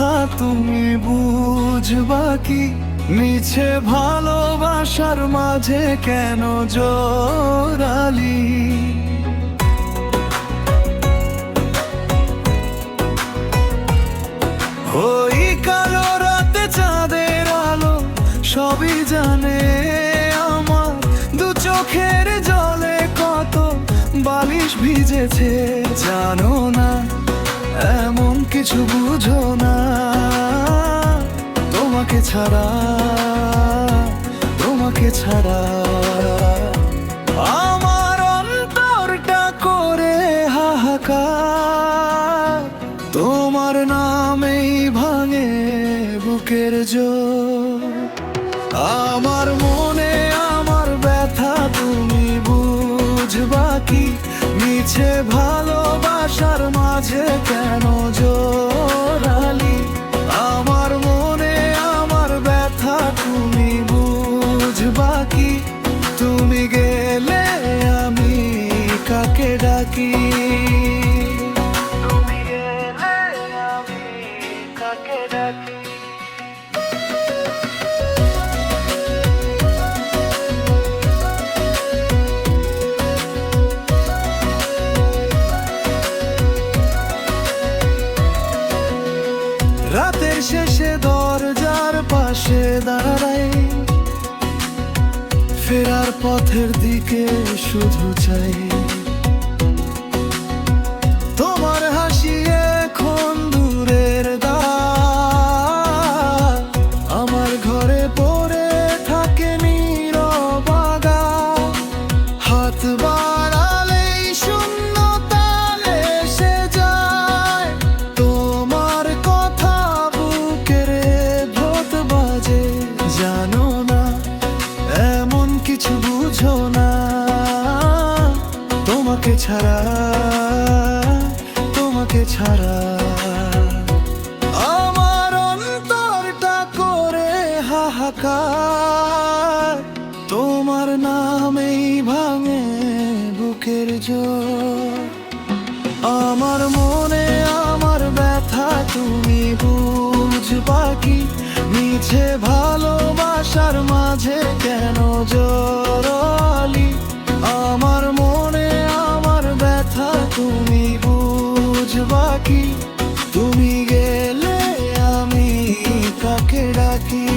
ব্যথা তুমি বুঝবা কি? মিছে ভালোবাসার মাঝে কেন জোরালি? ওই কালো রাতে চাঁদের আলো সবই জানে আমার, দু চোখের জলে কত বালিশ ভিজেছে জানো না, এমন কিছু বুঝো না। তোমাকে ছাড়া, তোমাকে ছাড়া আমার অন্তরটা করে হাহাকার। তোমার নামেই ভাঙে বুকের জোর। আমার মনে আমার ব্যথা তুমি বুঝবা কি? মিছে ভালোবাসার মাঝে কেন জোরালি? আমার মনে আমার ব্যথা তুমি বুঝবা কি? তুমি গেলে আমি কাকে ডাকি? তুমি গেলে আমি কাকে ডাকি? রাতের শেষে দরজার পাশে দাঁড়াই, ফেরার পথের দিকে শুধু চাই তোমার হাসি এখন দূরের দ্বার। আমার ঘরে পড়ে থাকে নীরব আঘাত, হাত বাড়ালেই শূন্যতা এসে যায়। তোমার কথা বুকের ভোট বাজে জানো না, এমন কিছু বুঝো না। তোমাকে ছাড়া, তোমাকে ছাড়া আমার অন্তরটা করে হাহাকার। তোমার নামেই ভাঙে বুকের জোর। আমার মনে আমার ব্যথা তুমি বুঝবা কি? মিছে ভালোবাসার মাঝে কেন জোরালি? আমার মনে আমার ব্যথা তুমি বুঝবা কি? তুমি গেলে আমি কাকে ডাকি?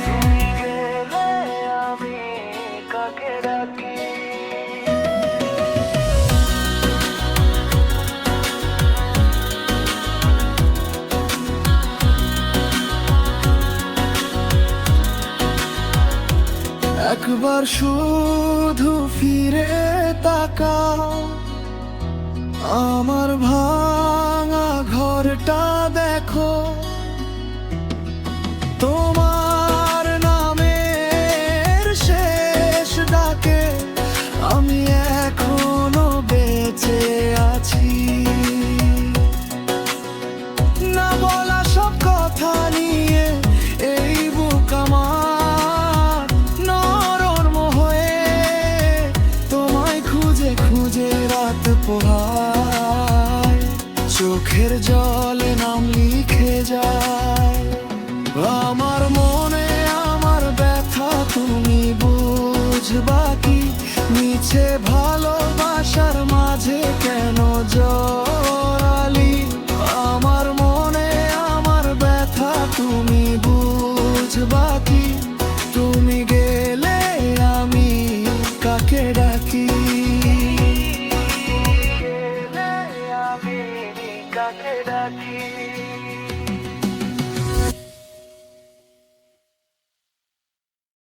তুমি গেলে আমি কাকে ডাকি? একবার শুধু ফিরে তাকাও, আমার ভাঙা ঘরটা দেখো। তোমার নামের শেষ ডাকে আমি এখনো বেঁচে আছি। না বলা সব কথা নিয়ে এই বুক আমার নরম হয়ে তোমায় খুঁজে খুঁজে রাত পোহায়। চোখের জলে নাম লিখে যায়। আমার মনে আমার ব্যথা তুমি বুঝবা কি? মিছে ভালোবাসার মাঝে কেন জোরালি? আমার মনে আমার ব্যথা তুমি বুঝবা কি? তুমি গেলে আমি কাকে ডাকি? আমি কাকে ডাকি?